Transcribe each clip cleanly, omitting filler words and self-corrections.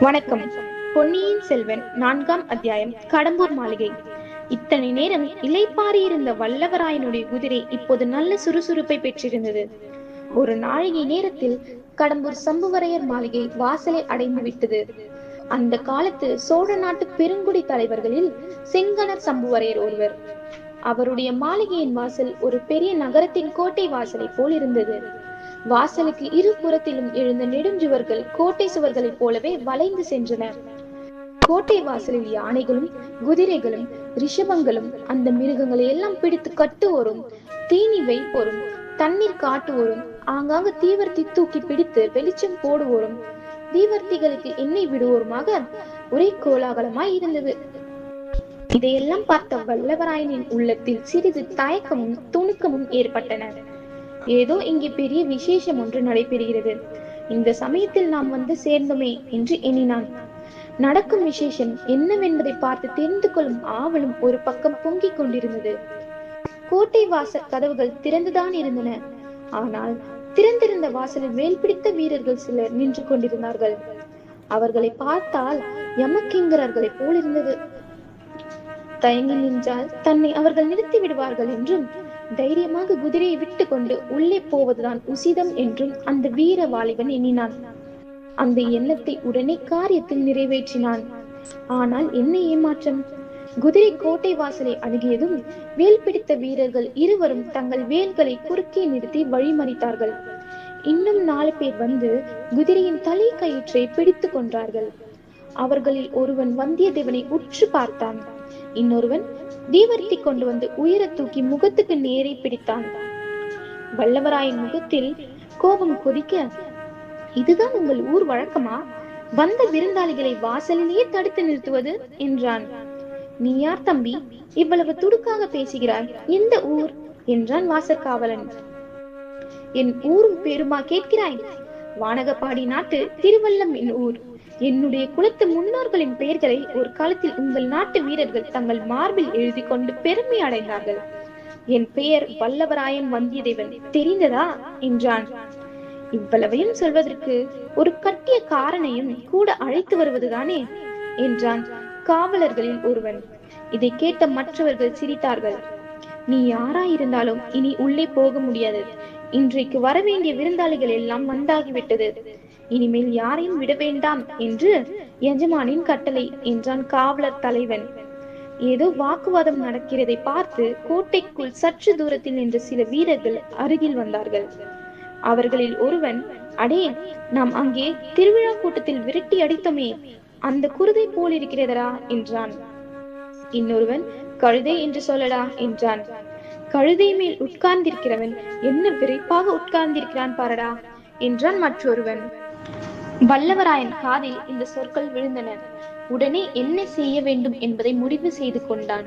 வணக்கம். பொன்னியின் செல்வன் 4ஆம் அத்தியாயம். கடம்பூர் மாளிகை. இத்தனை நேரம் இளைப்பாறியிருந்த வல்லவராயனுடைய குதிரை இப்போது நல்ல சுறுசுறுப்பை பெற்றிருந்தது. ஒரு நாழிகை நேரத்தில் கடம்பூர் சம்புவரையர் மாளிகை வாசலை அடைந்து விட்டது. அந்த காலத்து சோழ நாட்டு பெருங்குடி தலைவர்களில் செங்கணர் சம்புவரையர் ஒருவர். அவருடைய மாளிகையின் வாசல் ஒரு பெரிய நகரத்தின் கோட்டை வாசலை போல் இருந்தது. வாசலுக்கு இரு புறத்திலும் எழுந்த நெடுஞ்சுவர்கள் கோட்டை சுவர்களைப் போலவே வளைந்து சென்றன. கோட்டை வாசலில் யானைகளும் குதிரைகளும் ரிஷபங்களும் அந்த மிருகங்களை எல்லாம் பிடித்து கட்டுவோரும் தீனி வைப்போரும் தண்ணீர் காட்டுவோரும் ஆங்காங்கு தீவர்த்தி தூக்கி பிடித்து வெளிச்சம் போடுவோரும் தீவர்த்திகளுக்கு எண்ணெய் விடுவோருமாக ஒரே கோலாகலமாய் இருந்தது. இதையெல்லாம் பார்த்த வல்லவராயனின் உள்ளத்தில் சிறிது தயக்கமும் துணுக்கமும் ஏற்பட்டன. ஏதோ இங்கே பெரிய விசேஷம் ஒன்று நடைபெறுகிறது. இந்த சமயத்தில் நாம் வந்து சேர்ந்தோமே என்று எண்ணினான். நடக்கும் விசேஷம் என்னவென்பதை பார்த்து தெரிந்து கொள்ளும் ஆவலும் ஒரு பக்கம் பொங்கிக் கொண்டிருந்தது. கோட்டை வாசல் கதவுகள் திறந்துதான் இருந்தன. ஆனால் திறந்திருந்த வாசலில் வேல் பிடித்த வீரர்கள் சிலர் நின்று கொண்டிருந்தார்கள். அவர்களை பார்த்தால் யமக்கிங்கரர்களை போல் இருந்தது. தயங்கி நின்றால் தன்னை அவர்கள் நிறுத்தி விடுவார்கள் என்றும் தைரியமாக குதிரையை விட்டு கொண்டு உள்ளே போவதுதான் உசிதம் என்றும் அந்த வீர வாலிபன் எண்ணினான். அந்த எண்ணத்தை உடனே காரியத்தில் நிறைவேற்றினான். ஆனால் என்ன ஏமாற்றம்! குதிரை கோட்டை வாசலை அணுகியதும் வேல் பிடித்த வீரர்கள் இருவரும் தங்கள் வேல்களை குறுக்கே நிறுத்தி வழிமறித்தார்கள். இன்னும் 4 பேர் வந்து குதிரையின் தலை கயிற்றை பிடித்து கொண்டார்கள். அவர்களில் ஒருவன் வந்தியத்தேவனை உற்று பார்த்தான். இன்னொருவன் தீவர்த்தி கொண்டு வந்து உயர தூக்கி முகத்துக்கு நேரே பிடித்தான். வல்லவராயன் முகத்தில் கோபம் கொதிக்க, இதுதான் உங்கள் ஊர் வழக்கமா? வந்த விருந்தாளிகளை வாசலிலேயே தடுத்து நிறுத்துவது என்றான். நீ யார் தம்பி? இவ்வளவு துடுக்காக பேசுகிறாய்? எந்த ஊர் என்றான் வாசற்காவலன். என் ஊரும் பேருமா கேட்கிறாய்? வானகப்பாடி நாட்டு திருவல்லம் என் ஊர். என்னுடைய குலத்து முன்னோர்களின் பெயர்களை ஒரு காலத்தில் உங்கள் நாட்டு வீரர்கள் தங்கள் மார்பில் எழுதி கொண்டு பெருமை அடைந்தார்கள். என் பெயர் வல்லவராயன் வந்தியத்தேவன், தெரிந்ததா என்றான். இவ்வளவையும் சொல்வதற்கு ஒரு கட்டிய காரனையும் கூட அழைத்து வருவதுதானே என்றான் காவலர்களில் ஒருவன். இதை கேட்ட மற்றவர்கள் சிரித்தார்கள். நீ யாராயிருந்தாலும் இனி உள்ளே போக முடியாது. இன்றைக்கு வரவேண்டிய விருந்தாளிகள் எல்லாம் வந்தாகிவிட்டது. இனிமேல் யாரையும் விட வேண்டாம் என்று எஜமானின் கட்டளை என்றான் காவலர் தலைவன். ஏதோ வாக்குவாதம் நடக்கிறதை பார்த்து கோட்டைக்குள் சற்று தூரத்தில் நின்ற சில வீரர்கள் அருகில் வந்தார்கள். அவர்களில் ஒருவன், அடே, நாம் அங்கே திருவிழா கூட்டத்தில் விரட்டி அடித்தோமே, அந்த குருதை போல் இருக்கிறதா என்றான். இன்னொருவன், கழுதை என்று சொல்லடா என்றான். கழுதை மேல் உட்கார்ந்திருக்கிறவன் என்ன விரைப்பாக உட்கார்ந்திருக்கிறான் பாரடா என்றான் மற்றொருவன். வல்லவராயன் காதில் இந்த சொற்கள் விழுந்தன. உடனே என்ன செய்ய வேண்டும் என்பதை முடிவு செய்து கொண்டான்.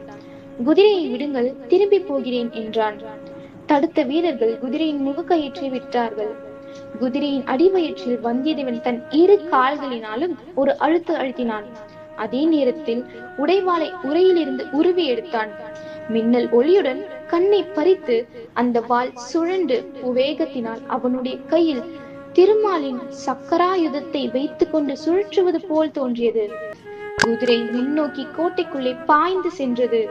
குதிரையை விடுங்கள், திரும்பி போகிறேன் என்றான். தடுத்த வீரர்கள் குதிரையின் முகக்கயிற்றை விட்டார்கள். குதிரையின் அடிவயிற்றில் வந்தியத்தேவன் தன் 2 கால்களினாலும் ஒரு அழுத்து அழுத்தினான். அதே நேரத்தில் உடைவாளை உரையிலிருந்து உருவி எடுத்தான். மின்னல் ஒளியுடன் கண்ணை பறித்து அந்த வாள் சுழண்டு வேகத்தினால் அவனுடைய கையில் திருமாலின் சக்கராயுதத்தை வைத்துக் கொண்டு சுழற்றுவது போல் தோன்றியது. குதிரை முன்னோக்கி கோட்டைக்குள்ளே பாய்ந்து சென்றது.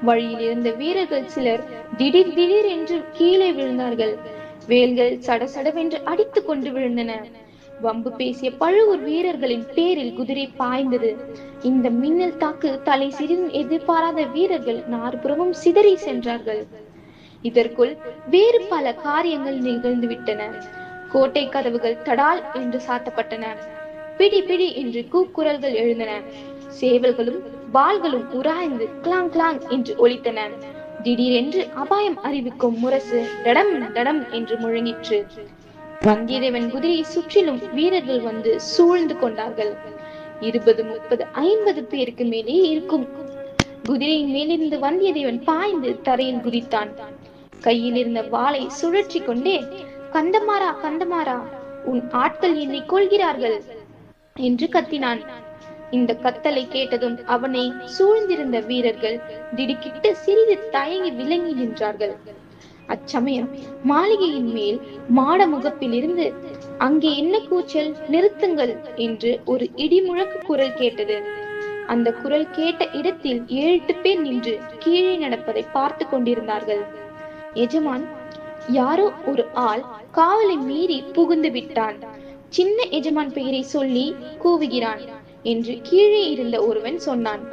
வழியில் இருந்த வீரர்கள் சிலர் திடீர் திடீர் என்று கீழே விழுந்தார்கள். வேல்கள் சடசடவென்று அடித்துக் கொண்டு விழுந்தன. வம்பு பேசிய பழுவூர் வீரர்களின் பேரில் குதிரை பாய்ந்தது. இந்த மின்னல் தாக்கு தலை சிறிதும் எதிர்பாராத வீரர்கள் 4 புறமும் சிதறி சென்றார்கள். இதற்குள் வேறு பல காரியங்கள் நிகழ்ந்துவிட்டன. கோட்டை கதவுகள் தடால் என்று சாத்தப்பட்டன. பிடி பிடி என்று கூக்குரல்கள் எழுந்தன. சேவல்களும் வாள்களும் உராய்ந்து கிளாங் கிளாங் என்று ஒலித்தன. திடீரென்று அபாயம் அறிவிக்கும் முரசு தடம் தடம் என்று முழங்கிற்று. வந்தியத்தேவன் குதிரையை சுற்றிலும் வீரர்கள் வந்து சூழ்ந்து கொண்டார்கள். 20, 30, 50 பேருக்கு மேலே இருக்கும். குதிரையின் மேலிருந்து வந்தியத்தேவன் பாய்ந்து தரையில் குதித்தான். கையில் இருந்த வாளை சுழற்றி கொண்டே, கந்தமாறா கந்தமாறா, உன் ஆட்கள் என்னை கொள்கிறார்கள் என்று கத்தினான். இந்த கத்தலை கேட்டதும் அவனை சூழ்ந்திருந்த வீரர்கள் திடுக்கிட்டு சிறிது தயங்கி விலங்கி நின்றார்கள். அச்சமயம் மாளிகையின் மேல் மாட முகப்பிலிருந்து, "அங்கே என்ன கூச்சல்? நிறுத்துங்கள்!" என்று ஒரு இடிமுழக்கு குரல் கேட்டது. அந்த குரல் கேட்ட இடத்தில் 7 பேர் நின்று கீழே நடப்பதை பார்த்து கொண்டிருந்தார்கள். எஜமான், "யாரோ ஒரு ஆள் காவலை மீறி புகுந்து விட்டான். சின்ன எஜமான் பெயரை சொல்லி கூவுகிறான்" என்று கீழே இருந்த ஒருவன் சொன்னான்.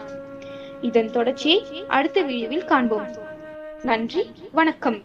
இதன் தொடர்ச்சியை அடுத்த வீடியோவில் காண்போம். நன்றி, வணக்கம்.